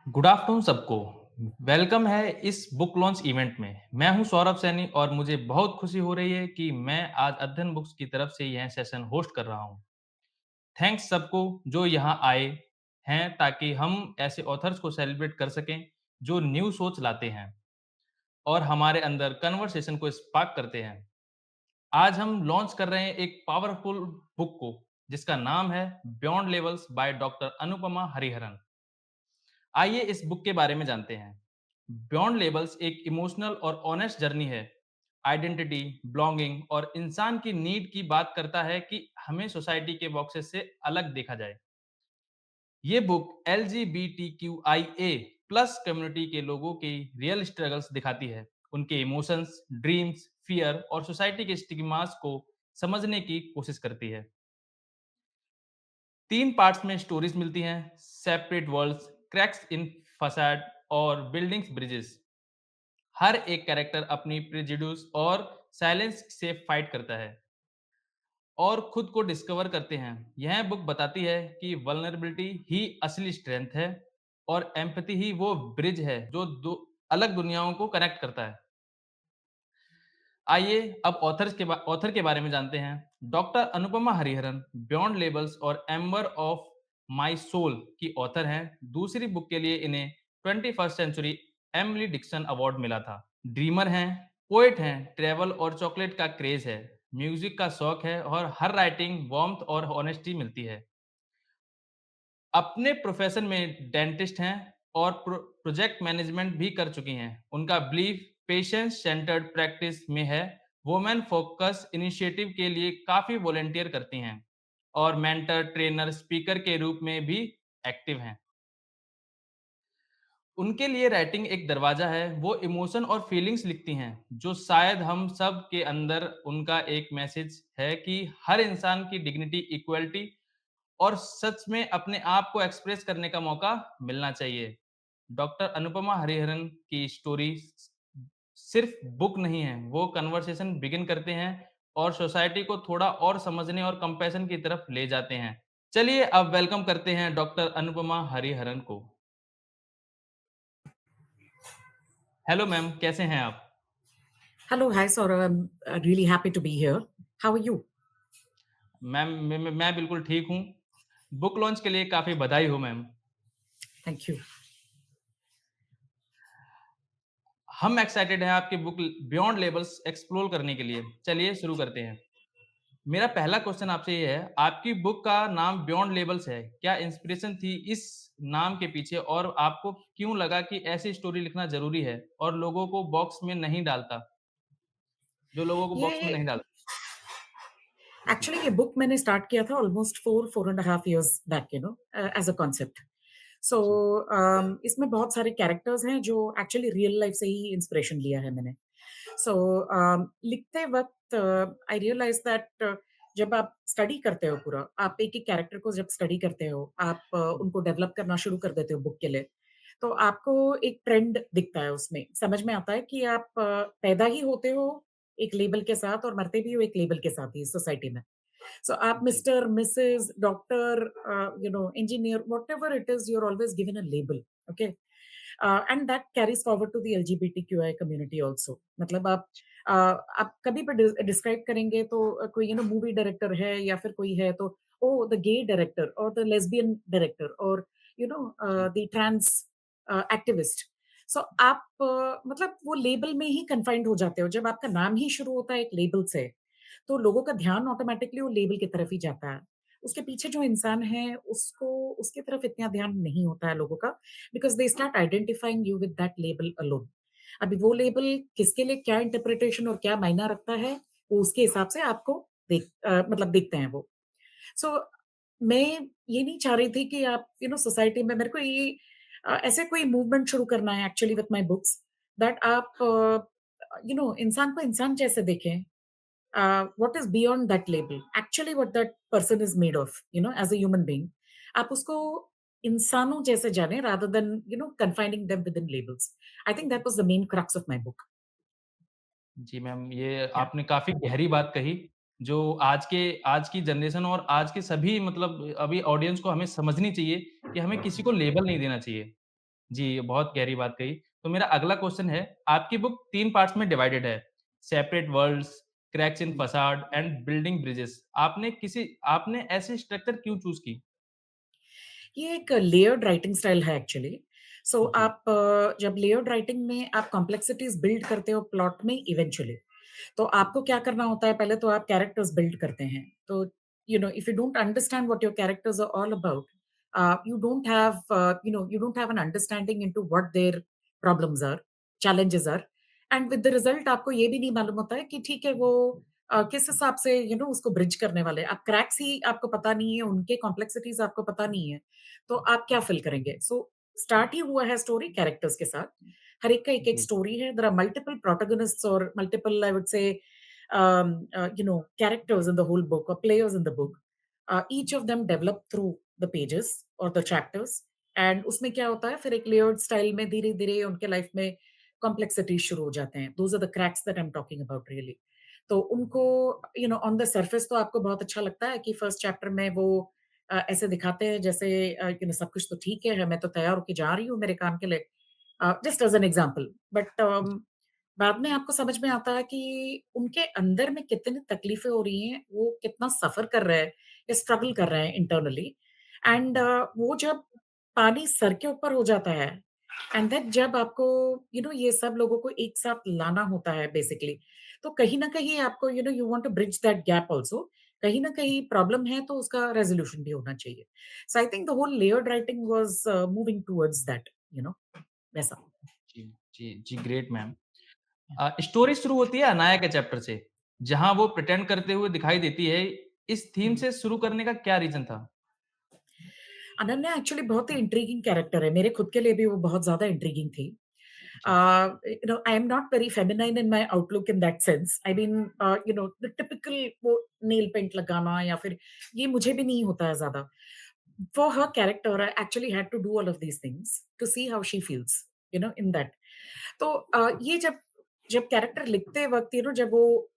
Good afternoon सबको। Welcome है इस बुक लॉन्च इवेंट में। मैं हूं सौरभ सैनी और मुझे बहुत खुशी हो रही है कि मैं आज अध्ययन बुक्स की तरफ से यह सेशन होस्ट कर रहा हूं। थैंक्स सबको जो यहां आए हैं ताकि हम ऐसे ऑथर्स को सेलिब्रेट कर सकें जो न्यू सोच लाते हैं और हमारे अंदर कन्वर्सेशन को स्पार्क करते हैं। आज हम लॉन्च कर रहे हैं एक पावरफुल बुक को जिसका नाम है beyond levels by doctor Anupama Hariharan. आइए इस बुक के बारे में जानते हैं। बियॉन्ड लेबल्स एक इमोशनल और ऑनेस्ट जर्नी है। आइडेंटिटी, बिलोंगिंग और इंसान की नीड की बात करता है कि हमें सोसाइटी के बॉक्सेस से अलग देखा जाए। ये बुक LGBTQIA प्लस कम्युनिटी के लोगों की रियल स्ट्रगल्स दिखाती है, उनके इमोशंस, ड्रीम्स, फियर और सोसाइटी के स्टिग्मास को समझने की कोशिश करती है। 3 पार्ट्स में स्टोरीज मिलती हैं, separate worlds, cracks in facade और बिल्डिंग्स ब्रिजेस। हर एक कैरेक्टर अपनी प्रेजुडिस और साइलेंस से फाइट करता है और खुद को डिस्कवर करते हैं। यह बुक बताती है कि वल्नरेबिलिटी ही असली स्ट्रेंथ है और एम्पैथी ही वो ब्रिज है जो दो अलग दुनियाओं को कनेक्ट करता है। आइए अब ऑथर के बारे में जानते हैं। Doctor Anupama Hariharan beyond labels और एम्बर ऑफ माय सोल की ऑथर हैं। दूसरी बुक के लिए इन्हें 21st century Emily Dixon award मिला था। ड्रीमर हैं, पोएट हैं, ट्रैवल और चॉकलेट का क्रेज है, म्यूजिक का शौक है और हर राइटिंग वार्मथ और ऑनेस्टी मिलती है। अपने प्रोफेशन में डेंटिस्ट हैं और प्रोजेक्ट मैनेजमेंट भी कर चुकी हैं। उनका बिलीफ पेशेंस सेंटर्ड प्रैक्टिस में है। वुमेन फोकस इनिशिएटिव के लिए काफ़ी वॉलंटियर करती हैं और मेंटर, ट्रेनर, स्पीकर के रूप में भी एक्टिव हैं। उनके लिए राइटिंग एक दरवाजा है। वो इमोशन और फीलिंग्स लिखती हैं जो शायद हम सब के अंदर। उनका एक मैसेज है कि हर इंसान की डिग्निटी, इक्वलिटी और सच में अपने आप को एक्सप्रेस करने का मौका मिलना चाहिए। डॉक्टर अनुपमा हरिहरन की स्टोरी सिर्फ बुक नहीं है, वो कन्वर्सेशन बिगिन करते हैं और सोसाइटी को थोड़ा और समझने और कंपैशन की तरफ ले जाते हैं। चलिए अब वेलकम करते हैं डॉक्टर अनुपमा हरिहरन को। हेलो मैम, कैसे हैं आप? Hello, hi Saurav. I'm really happy to be here. How are you? Ma'am मैं बिल्कुल ठीक हूँ। बुक लॉन्च के लिए काफ़ी बधाई हो मैम। Thank you. हम एक्साइटेड हैं आपकी बुक बियॉन्ड लेबल्स एक्सप्लोर करने के लिए। चलिए शुरू करते हैं। मेरा पहला क्वेश्चन आपसे ये है, आपकी बुक का नाम बियॉन्ड लेबल्स है। क्या इंस्पिरेशन थी इस नाम के पीछे और आपको क्यों लगा कि ऐसी स्टोरी लिखना ज़रूरी है और लोगों को बॉक्स में नहीं डालता, जो लोगों को बॉक्स में ये नहीं डालता? जी। एक्चुअली ये बुक मैंने स्टार्ट किया था almost 4 and half years back as a concept. So जी। इसमें बहुत सारे कैरेक्टर्स हैं जो एक्चुअली रियल लाइफ से ही इंस्पिरेशन लिया है मैंने। सो लिखते वक्त आई रियलाइज दैट जब आप स्टडी करते हो पूरा, आप एक-एक कैरेक्टर को जब स्टडी करते हो, आप उनको डेवलप करना शुरू कर देते हो बुक के लिए, तो आपको एक ट्रेंड दिखता है उसमें। समझ में आता है कि आप पैदा ही होते हो एक लेबल के साथ और मरते भी हो एक लेबल के साथ ही सोसाइटी में। So आप जी। Mister, Mrs, doctor, engineer, whatever it is, you're always given a label, okay? And that carries forward to the LGBTQI community also. मतलब आप कभी भी डिस्क्राइब करेंगे तो कोई मूवी डायरेक्टर है या फिर कोई है तो द गे डायरेक्टर और द लेस्बियन डायरेक्टर और जी। The trans activist. सो आप मतलब वो लेबल में ही कन्फाइंड हो जाते हो। जब आपका नाम ही शुरू होता है एक लेबल से, तो लोगों का ध्यान ऑटोमैटिकली वो लेबल की तरफ ही जाता है। उसके पीछे जो इंसान है, उसको उसकी तरफ इतना ध्यान नहीं होता है लोगों का, because they start identifying you with that label alone. अभी वो लेबल किसके लिए क्या इंटरप्रिटेशन और क्या मायना रखता है, वो उसके हिसाब से आपको मतलब देखते हैं वो। सो मैं ये नहीं चाह रही थी कि आप सोसाइटी में मेरे को ये ऐसे कोई मूवमेंट शुरू करना है actually with my books that आप इंसान को इंसान जैसे देखें, what is beyond that label, actually what that person is made of, as a human being, आप उसको इंसानों जैसे जाने rather than confining them within labels. I think that was the main crux of my book. जी ma'am, ये Yeah. आपने काफ़ी गहरी बात कही, जो आज की जनरेशन और आज के सभी मतलब अभी ऑडियंस को हमें समझनी चाहिए कि हमें किसी को लेबल नहीं देना चाहिए। जी, ये बहुत गहरी बात कही। तो मेरा अगला क्वेश्चन है, आपकी बुक 3 पार्ट्स में डिवाइडेड है, separate worlds, cracks in facade and building bridges. आपने ऐसी स्ट्रक्चर क्यों चूज़ की? ये एक लेयर्ड राइटिंग स्टाइल है एक्चुअली। सो जी, आप जब लेयर्ड राइटिंग में आप कॉम्प्लेक्सिटीज़ बिल्ड करते हो प्लॉट में इवेंचुअली, तो आपको क्या करना होता है, पहले तो आप कैरेक्टर्स बिल्ड करते हैं। तो if you don't understand what your characters are all about, you don't have an understanding into what their problems are, challenges are, and with the result आपको ये भी नहीं मालूम होता है कि ठीक है वो किस हिसाब से उसको ब्रिज करने वाले हैं। आप क्रैक्स ही आपको पता नहीं है, उनके कॉम्प्लेक्सिटीज़ आपको पता नहीं है, तो आप क्या फ़िल करेंगे? सो स्टार्ट ही हुआ है स्टोरी कैरेक्टर्स के साथ। हर एक का एक-एक जी, स्टोरी है। देयर आर मल्टीपल प्रोटैगनिस्ट्स और मल्टीपल आई वुड से characters in the whole book or players in the book. Each of them develop through the pages or the chapters. And उसमें क्या होता है फिर एक लेयर्ड स्टाइल में धीरे-धीरे उनके लाइफ में कॉम्प्लेक्सिटीज़ शुरू हो जाते हैं। Those are the cracks that I am talking about really. तो उनको ऑन द सरफेस तो आपको बहुत अच्छा लगता है कि फर्स्ट चैप्टर में वो ऐसे दिखाते हैं जैसे सब कुछ तो ठीक है, मैं तो तैयार होके जा रही हूँ मेरे काम के लिए। Just as an example but बाद में आपको समझ में आता है कि उनके अंदर में कितनी तकलीफ़ें हो रही हैं, वो कितना सफ़र कर रहे हैं या स्ट्रगल कर रहे हैं इंटरनली एंड वो जब पानी सर के ऊपर हो जाता है एंड देन जब आपको ये सब लोगों को एक साथ लाना होता है बेसिकली, तो कहीं न कहीं आपको you want to bridge that gap also. कहीं न कहीं प्रॉब्लम है तो उसका रेज़ोल्यूशन भी होना चाहिए। So I think the whole layered writing was moving towards that वैसा। जी, जी, जी, ग्रेट मैम। स्टोरी शुरू होती है अनाया के चैप्टर से, जहाँ वो प्रिटेंड करते हुए दिखाई देती है। इस थीम से शुरू करने का क्या रीज़न था? अनन्या एक्चुअली बहुत ही इंट्रिगिंग कैरेक्टर है। मेरे खुद के लिए भी वो बहुत ज़्यादा इंट्रिगिंग थी। जी, I am not very feminine in my outlook in that sense. I mean the typical वो नेल पेंट लगाना या फिर ये मुझे भी नहीं होता है ज़्यादा। फॉर हर character I actually had to do all of these things to see how she feels in that. तो ये जब जब कैरेक्टर लिखते वक़्त जब वो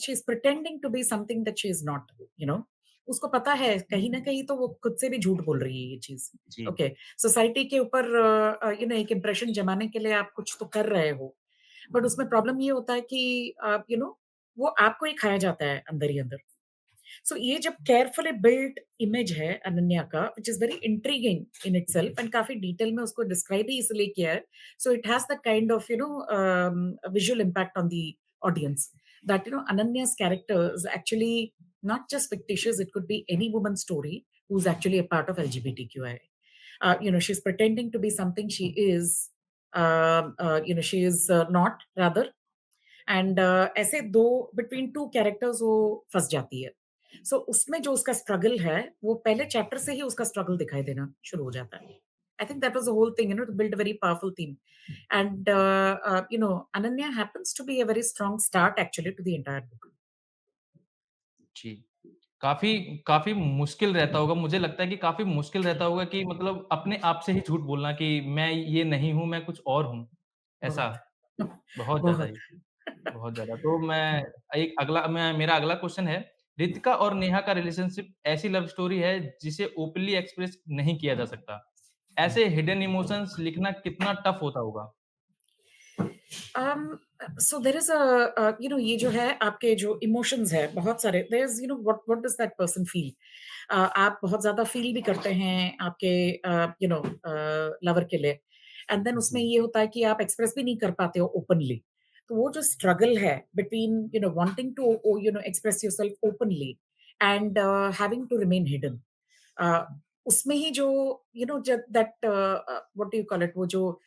she is pretending to be something that she is not, you know उसको पता है कहीं न कहीं तो वो खुद से भी झूठ बोल रही है ये चीज़। जी, ओके, सोसाइटी के ऊपर एक इंप्रेशन जमाने के लिए आप कुछ तो कर रहे हो, बट उसमें प्रॉब्लम ये होता है कि वो आपको ही खाया जाता है अंदर ही अंदर। सो ये जब केयरफुली बिल्ट इमेज है अनन्या का which is very intriguing in itself and काफी डिटेल में उसको डिस्क्राइब ही इसलिए किया है, so it has that kind of visual impact on the audience that Ananya's character is actually not just fictitious. It could be any woman's story who's actually a part of LGBTQI. She's pretending to be something she is, she is not rather, and ऐसे 2 between 2 characters वो फँस जाती है। सो उसमें जो उसका struggle है, वो पहले चैप्टर से ही उसका स्ट्रगल दिखाई देना शुरू हो जाता है। I think that was the whole thing to build a very powerful theme and Ananya happens to be a very strong start actually to the entire book. जी। काफ़ी काफ़ी मुश्किल रहता होगा, मुझे लगता है कि काफ़ी मुश्किल रहता होगा कि मतलब अपने आप से ही झूठ बोलना कि मैं ये नहीं हूँ, मैं कुछ और हूँ, ऐसा? बहुत, बहुत ज़्यादा बहुत। ही, बहुत ज़्यादा। तो मैं मेरा अगला क्वेश्चन है, रितिका और नेहा का रिलेशनशिप ऐसी लव स्टोरी है जिसे ओपनली एक्सप्रेस नहीं किया जा सकता। ऐसे हिडन इमोशंस लिखना कितना टफ होता होगा? सो देयर इज़ ये जो है आपके जो इमोशंस है बहुत सारे, there is what what does that person feel. आप बहुत ज़्यादा फ़ील भी करते हैं आपके लवर के लिए एंड देन उसमें जी, ये होता है कि आप एक्सप्रेस भी नहीं कर पाते हो ओपनली। तो वो जो स्ट्रगल है between wanting to express yourself openly and having to remain hidden, uh, उसमें ही जो जब that what do you call it, वो जो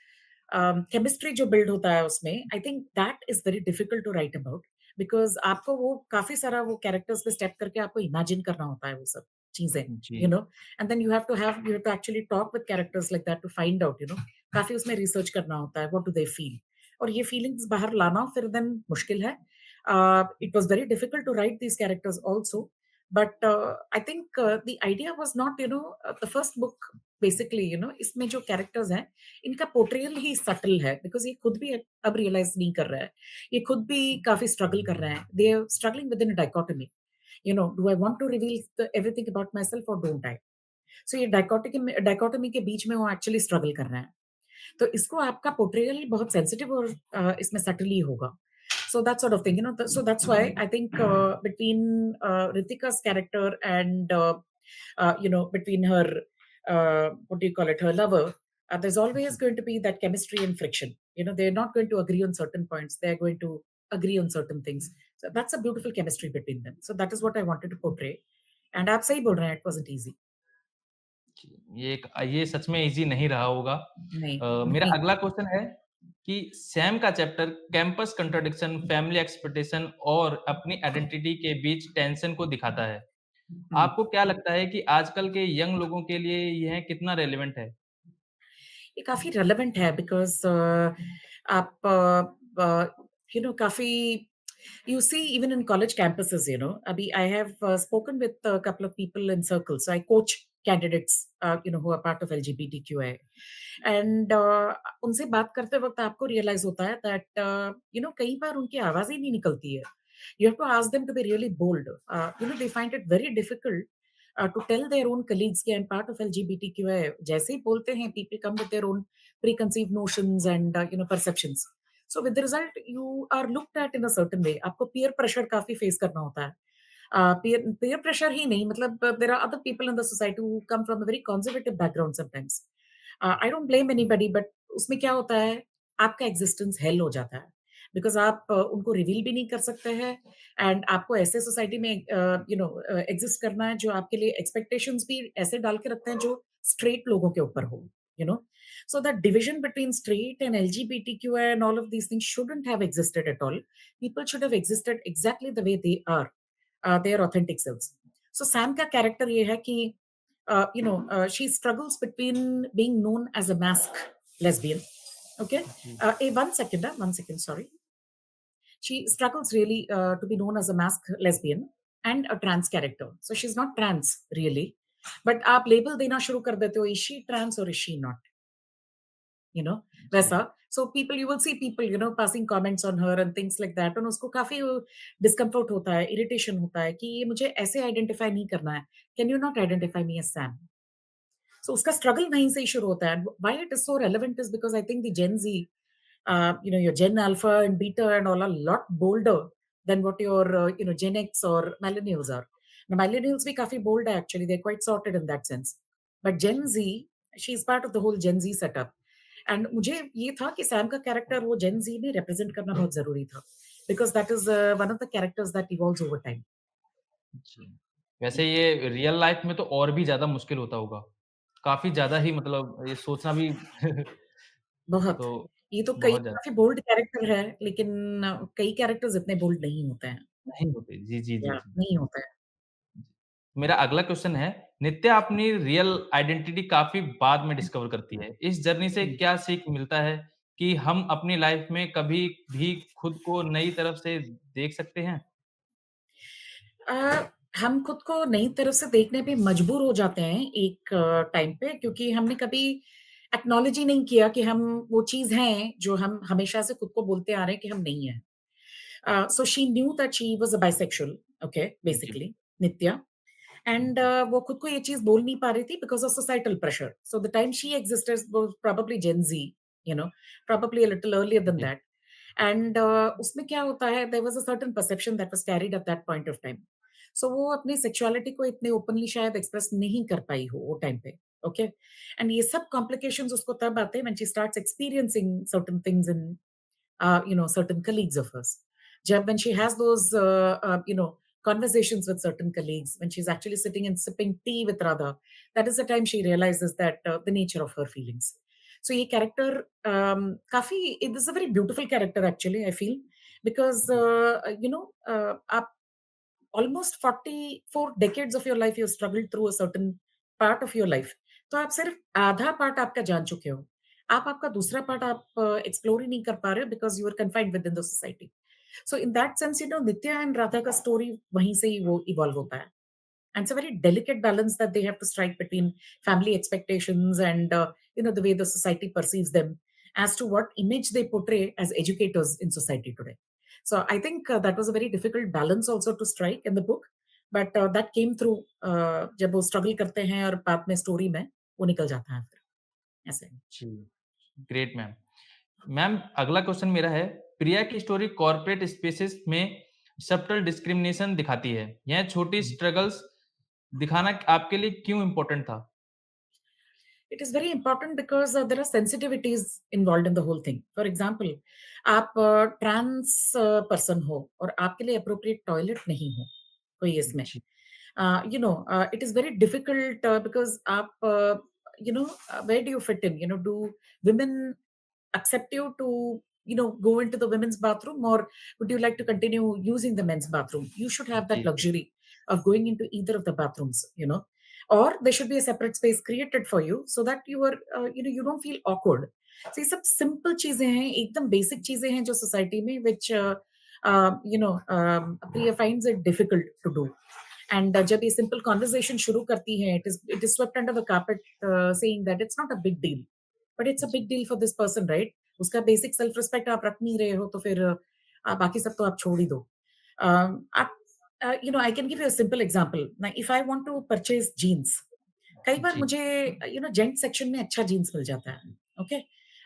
केमिस्ट्री जो बिल्ड होता है उसमें, I think that is very difficult to write about because आपको वो काफ़ी सारा वो कैरेक्टर्स पे स्टेप करके आपको इमेजिन करना होता है वो सब चीज़ें, जी, you know and then you have to actually talk with characters like that to find out, काफ़ी उसमें रिसर्च करना होता है, व्हाट डू दे फील और ये फीलिंग्स बाहर लाना फिर देन मुश्किल है। It was very difficult to write these characters also, but I think the idea was not, the first book basically, इसमें जो कैरेक्टर्स हैं इनका पोर्ट्रेयल ही सटल है बिकॉज़ ये खुद भी अब रियलाइज़ नहीं कर रहा है। ये खुद भी काफ़ी स्ट्रगल कर रहे हैं। They are struggling within a dichotomy, do I want to reveal everything about myself और डोंट आई? सो ये डायकोटोमी के बीच में वो एक्चुअली स्ट्रगल कर रहे हैं। तो इसको आपका पोर्ट्रेयल बहुत सेंसिटिव और इसमें सटली होगा। So that sort of thing, so that's why I think between Ritika's character and between her what do you call it, her lover, there's always ji, going to be that chemistry and friction. They're not going to agree on certain points. They're going to agree on certain things. So that's a beautiful chemistry between them. So that is what I wanted to portray. And आप सही बोल रहे हैं, it wasn't easy. जी। ये सच में easy नहीं रहा होगा। नहीं, मेरा नहीं। अगला क्वेश्चन है कि सैम का chapter campus contradiction, family expectation और अपनी आइडेंटिटी के बीच टेंशन को दिखाता है। हुँ। आपको क्या लगता है कि आजकल के यंग लोगों के लिए यह कितना रेलेवेंट है? ये काफ़ी रेलेवेंट है बिकॉज़ आप काफ़ी you see even in college campuses, abhi I have spoken with a couple of people in circles. So I coach candidates, who are part of LGBTQI. And उनसे बात करते वक़्त आपको रियलाइज़ होता है दैट कई बार उनकी आवाज़ ही नहीं निकलती है। You have to ask them to be really bold. They find it very difficult to tell their own colleagues कि I'm part of LGBTQI. जैसे ही बोलते हैं, people come with their own preconceived notions and perceptions. So with the result, you are looked at in a certain way. आपको peer pressure काफ़ी face करना होता है। peer pressure ही नहीं मतलब there are other people in the society who come from a very conservative background sometimes. I don't blame anybody but उसमें क्या होता है, आपका existence hell हो जाता है। बिकॉज़ आप उनको रिवील भी नहीं कर सकते हैं एंड आपको ऐसे सोसाइटी में एग्ज़िस्ट करना है जो आपके लिए एक्सपेक्टेशंस भी ऐसे डाल के रखते हैं जो स्ट्रेट लोगों के ऊपर हो, you know? So that division between straight and LGBTQI and all of these things shouldn't have existed at all. People should have existed exactly the way they are, their authentic selves. So Sam का character ये है कि she struggles between being known as a mask lesbian. Okay? Ji, 1 second, 1 second, sorry. She struggles really to be known as a mask lesbian and a trans character. So she's not trans really, but आप label देना शुरू कर देते हो, is she trans or is she not? You know, जी, वैसा. So people, you will see people, passing comments on her and things like that. और उसको काफ़ी discomfort होता है, irritation होता है कि ये मुझे ऐसे identify नहीं करना है. Can you not identify me as Sam? So उसका struggle वहीं से ही शुरू होता है. And why it is so relevant is because I think the Gen Z, your Gen Alpha and Beta and all are a lot bolder than what your, Gen X or millennials are. Now, millennials भी काफ़ी bold है actually. They're quite sorted in that sense. But Gen Z, she's part of the whole Gen Z setup. And मुझे ये था कि Sam का character वो जेन ज़ी भी रिप्रेजेंट करना बहुत ज़रूरी था. Because that is one of the characters that evolves over time. जी। वैसे ये रियल लाइफ़ में तो और भी ज़्यादा मुश्किल होता होगा। काफ़ी ज़्यादा ही मतलब ये सोचना भी बहुत. तो ये तो कई बहुत ज़्यादा काफ़ी बोल्ड कैरेक्टर है, लेकिन कई कैरेक्टर्स इतने बोल्ड नहीं होते हैं. नहीं होते। जी, जी, जी, या जी। नहीं होता है. मेरा अगला क्वेश्चन है, नित्या अपनी रियल आइडेंटिटी काफ़ी बाद में डिस्कवर करती है। इस जर्नी से हुँ. क्या सीख मिलता है कि हम अपनी लाइफ़ में कभी भी खुद को नई तरफ से देख सकते हैं? हम खुद को नई तरफ से देखने पे मजबूर हो जाते हैं एक टाइम पे क्योंकि हमने कभी एक्नॉलेज ही नहीं किया कि हम वो चीज़ हैं जो हम हमेशा से खुद को बोलते आ रहे हैं कि हम नहीं हैं. So she knew that she was a bisexual, okay, ji, basically, Nitya. And वो खुद को ये चीज़ बोल नहीं पा रही थी because of societal pressure. So the time she existed was probably Gen Z, probably a little earlier than ji, that. And उसमें क्या होता है, there was a certain perception that was carried at that point of time. So वो अपनी sexuality को इतने openly शायद express नहीं कर पाई हो वो टाइम पे, okay? And ये सब complications उसको तब आते हैं when she starts experiencing certain things in certain colleagues of hers. Jab when she has those, conversations with certain colleagues, when she's actually sitting and sipping tea with Radha, that is the time she realizes that the nature of her feelings. So ये character काफ़ी it is a very beautiful character actually I feel because आप almost 44 decades of your life you struggled through a certain part of your life. तो आप सिर्फ आधा part आपका जान चुके हो। आप आपका दूसरा पार्ट आप एक्सप्लोर ही नहीं कर पा रहे हो because you are confined within the society. So in that sense Nitya and Radha का स्टोरी वहीं से ही वो इवॉल्व होता है। And it's a very delicate balance that they have to strike between family expectations and the way the society perceives them as to what image they portray as educators in society today. So I think that was a very difficult balance also to strike in the book, but that came through जब वो struggle करते हैं और बाद में story में वो निकल जाता है फिर ऐसे. जी। Great ma'am. मैम अगला क्वेश्चन मेरा है, प्रिया की स्टोरी कॉर्पोरेट स्पेसेस में सबटल डिस्क्रिमिनेशन दिखाती है। यह छोटी स्ट्रगल्स दिखाना आपके लिए क्यों इम्पोर्टेंट था? It is very important because there are sensitivities involved in the whole thing. For example, आप ट्रांस पर्सन हो और आपके लिए अप्रोप्रिएट टॉयलेट नहीं हो कोई इसमें, जी, it is very difficult because आप where do you fit in? Do women accept you to go into the women's bathroom, or would you like to continue using the men's bathroom? You should have that ji, ji, luxury of going into either of the bathrooms. Or there should be a separate space created for you so that you don't feel awkward. So ये सब simple चीजें हैं, एकदम basic चीजें हैं जो society में which Priya finds it difficult to do. And जब ये simple conversation शुरू करती है, it is swept under the carpet, saying that it's not a big deal, but it's a जी, big deal for this person, right? उसका basic self respect आप रख नहीं रहे हो, तो फिर बाकी सब तो आप छोड़ ही दो। आप I can give you a simple example. ना if I want to purchase jeans, कई बार जी, मुझे जेंट सेक्शन में अच्छा जीन्स मिल जाता है, ओके?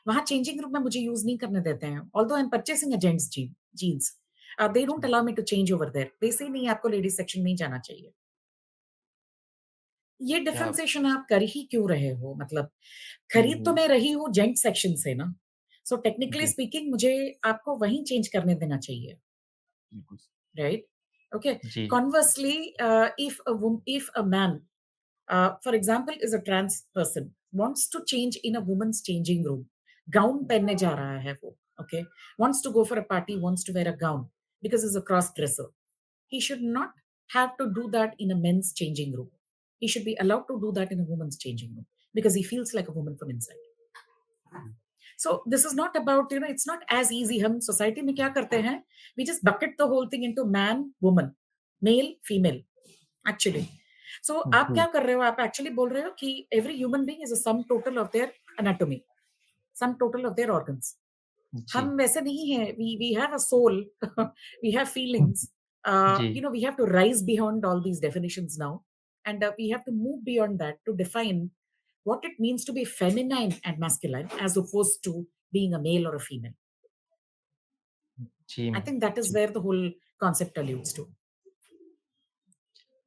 वहाँ चेंजिंग रूम में मुझे यूज़ नहीं करने देते हैं, although I am purchasing a gents jeans. They don't जी। Allow me to change over there. They say नहीं, आपको लेडीज सेक्शन में ही जाना चाहिए। ये क्या डिफरेंशिएशन आप कर ही क्यों रहे हो? मतलब हुँ, खरीद तो हुँ। मैं रही हूँ जेंट सेक्शन से ना, सो टेक्निकली जी, स्पीकिंग मुझे आपको वहीं चेंज करने देना चाहिए, बिल्कुल। राइट? ओके, जी, conversely if a man, for example, is a trans person, wants to change in a woman's changing room, gown पहनने जा रहा है वो, okay, wants to go for a party, wants to wear a gown because he's a cross dresser, he should not have to do that in a men's changing room. He should be allowed to do that in a woman's changing room because he feels like a woman from inside. So this is not about, it's not as easy. हम society में क्या करते हैं? We just bucket the whole thing into man, woman, male, female, actually. So आप जी, क्या कर रहे हो? आप actually बोल रहे हो कि every human being is a sum total of their anatomy, sum total of their organs. जी, हम वैसे नहीं है, we have a soul, we have feelings, जी, we have to rise beyond all these definitions now, and we have to move beyond that to define what it means to be feminine and masculine as opposed to being a male or a female. जी I ma'am, think that is जी। where the whole concept alludes to.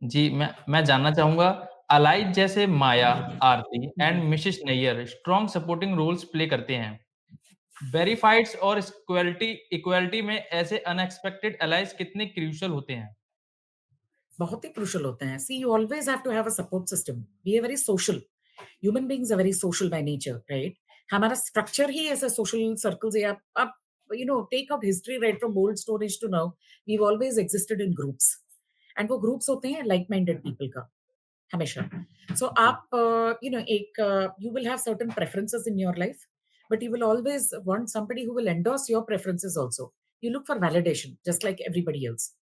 जी, मैं जानना चाहूँगा, allies जैसे Maya, Aarti and Mrs Nayyar strong supporting roles play करते हैं। वेरिफाइड्स और इक्वालिटी में ऐसे अनएक्सपेक्टेड एलाइज़ कितने क्रूशियल होते हैं? बहुत ही क्रूशियल होते हैं। See, you always have to have a support system, be a very social. Human beings are very social by nature, right? हमारा स्ट्रक्चर ही ऐसा सोशल सर्कल्स है। आप take out history right from old stories to now, we always existed in groups, and वो groups होते हैं like minded people का, हमेशा। सो जी, आप एक you will have certain preferences in your life, but you will always want somebody who will endorse your preferences also. You look for validation just like everybody else.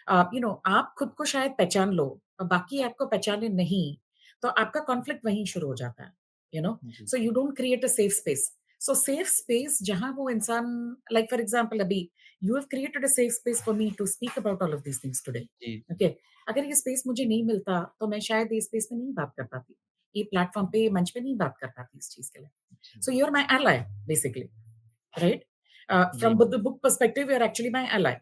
आप खुद को शायद पहचान लो और बाकी आपको पहचाने नहीं, तो आपका कॉन्फ्लिक्ट वहीं शुरू हो जाता है, जी, so you don't create a safe space. So safe space जहां वो इंसान, लाइक फॉर एग्जांपल, अभी you have created a safe space for me to speak about all of these things today, जी, ओके? अगर ये स्पेस मुझे नहीं मिलता तो मैं शायद ये स्पेस में नहीं बात कर पाती, ये प्लेटफॉर्म पे, ये मंच पे नहीं बात कर पाती इस चीज के लिए। जी, so you are my ally basically, right? जी From ma'am, the book perspective, you're actually my ally.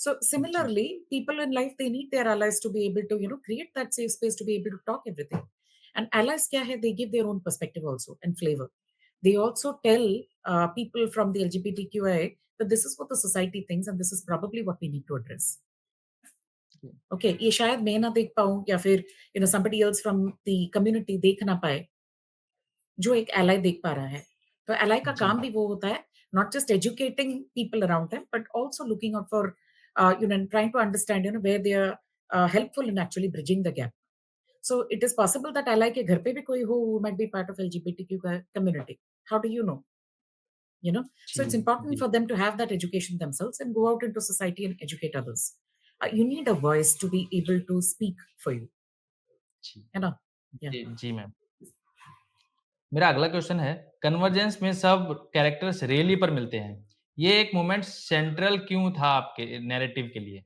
So जी, similarly, people in life, they need their allies to be able to, create that safe space to be able to talk everything. And allies kya hai? They give their own perspective also and flavor. They also tell people from the LGBTQIA that this is what the society thinks and this is probably what we need to address. जी, Okay, ये शायद मैं ना देख पाऊँ या फिर somebody else from the community देख ना पाए, जो एक एलाय देख पा रहा है। तो एलाय का जी, काम भी वो होता है, not just educating people around them, but also looking out for trying to understand where they are helpful in actually bridging the gap. So it is possible that ally के घर पे भी कोई हो who might be part of LGBTQ community. How do you know? So it's important जी, for them to have that education themselves and go out into society and educate others. You need a voice to be able to speak for you, जी, you know? Yeah. जी, जी ma'am. मेरा अगला question है, convergence में सब characters रेली पर मिलते हैं। ये एक मोमेंट सेंट्रल क्यों था आपके नैरेटिव के लिए?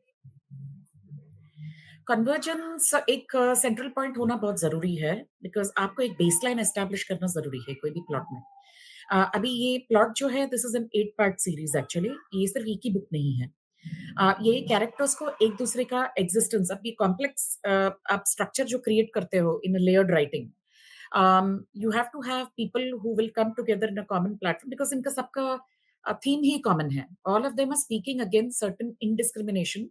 कन्वर्जेंस एक सेंट्रल पॉइंट होना बहुत ज़रूरी है, बिकॉज़ आपको एक बेसलाइन एस्टेब्लिश करना ज़रूरी है कोई भी प्लॉट में। अभी ये प्लॉट जो है this is an 8 part series actually, ये सिर्फ़ एक ही बुक नहीं है। ये कैरेक्टर्स को एक दूसरे का एग्जिस्टेंस अब ये कॉम्प्लेक्स आप स्ट्रक्चर जो क्रिएट करते हो in layered writing, you have to have people who will come together in a common platform because इनका सबका थीम ही कॉमन है। All of them are speaking against certain indiscrimination,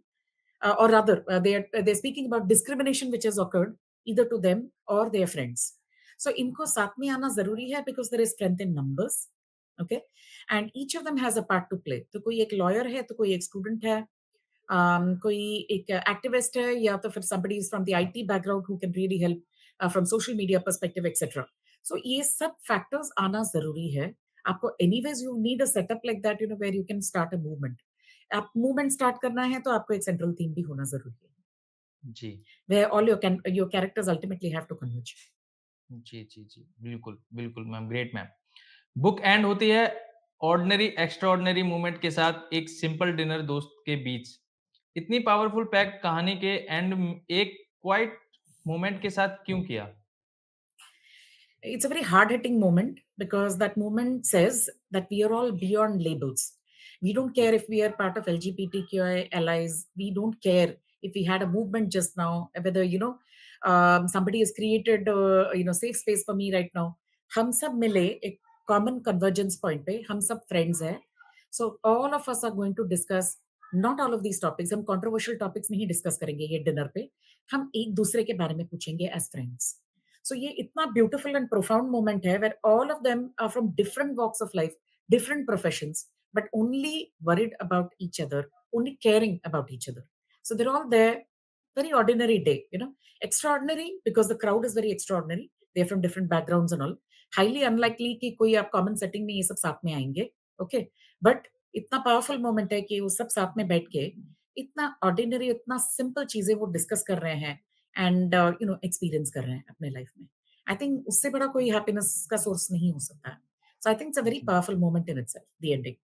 or rather they're speaking about discrimination which has occurred either to them or their friends. So इनको साथ में आना जरूरी है because there is strength in numbers. Okay, and each of them has a part to play. तो कोई एक lawyer है, तो कोई एक student है, कोई एक एक्टिविस्ट है, या तो फिर somebody is from the IT background who can really help from social media perspective etc. So ये सब factors आना जरूरी है आपको। anyways you need a setup like that, you know, where you can start a movement. आप movement start करना है तो आपको एक सेंट्रल थीम भी होना जरूरी है, जी। where all your characters ultimately have to converge. जी, जी, जी। बिल्कुल, बिल्कुल ma'am, great ma'am. Book and होती है ऑर्डिनरी एक्स्ट्राऑर्डिनरी मोमेंट के साथ एक सिंपल डिनर दोस्त के बीच। इतनी पावरफुल पैक कहानी के एंड एक क्वाइट मोमेंट के साथ क्यों किया? It's a very hard hitting moment because that moment says that we are all beyond labels. We don't ji, care if we are part of LGBTQI allies. We don't care if we had a movement just now, whether, you know, somebody has created, safe space for me right now. हम सब मिले एक common convergence point पे, हम सब friends हैं. So all of us are going to discuss not all of these topics. हम controversial topics नहीं discuss करेंगे ये dinner पे. हम एक दूसरे के बारे में पूछेंगे as friends. So ये इतना ब्यूटीफुल एंड प्रोफाउंड मोमेंट है where all of them are from different walks of life, different professions, but only worried about each other, only caring about each other. So they're all there, very ordinary day, you know, extraordinary because the crowd is very extraordinary. They're from different backgrounds and all. Highly unlikely कि कोई आप common setting में ये सब साथ में आएंगे, okay, but इतना पावरफुल मोमेंट है कि वो सब साथ में बैठ के इतना ऑर्डिनरी, इतना सिंपल चीजें वो डिस्कस कर रहे हैं एंड एक्सपीरियंस कर रहे हैं अपने लाइफ में। आई थिंक उससे बड़ा कोई हैप्पीनेस का सोर्स नहीं हो सकता है। So I think it's a very जी। Powerful moment in itself, the ending.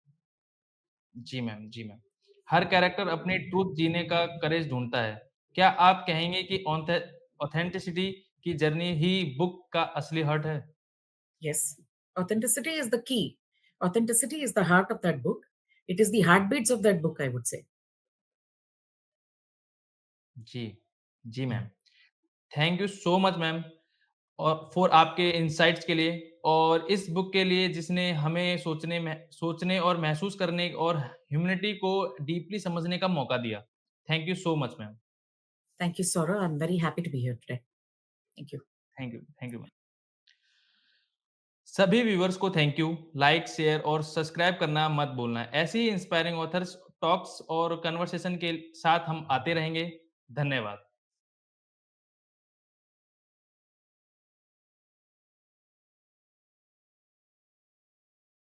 जी मैम, जी मैम। हर कैरेक्टर अपनी ट्रुथ जीने का करेज ढूँढता है। क्या आप कहेंगे कि ऑथेंटिसिटी की जर्नी ही बुक का असली हर्ट है? Yes, authenticity is the key, authenticity is the heart of that book, it is the heart beats of that book, I would say. जी। जी ma'am. Thank you so much ma'am और for आपके insights के लिए और इस book के लिए जिसने हमें सोचने और महसूस करने और ह्यूमैनिटी को डीपली समझने का मौका दिया। Thank you so much ma'am. Thank you Saurabh, I am very happy to be here today. Thank you. Thank you ma'am. सभी व्यूअर्स को थैंक यू। लाइक, शेयर और सब्सक्राइब करना मत भूलना। ऐसी ही इंस्पायरिंग ऑथर्स, टॉक्स और कन्वर्सेशन के साथ हम आते रहेंगे। धन्यवाद।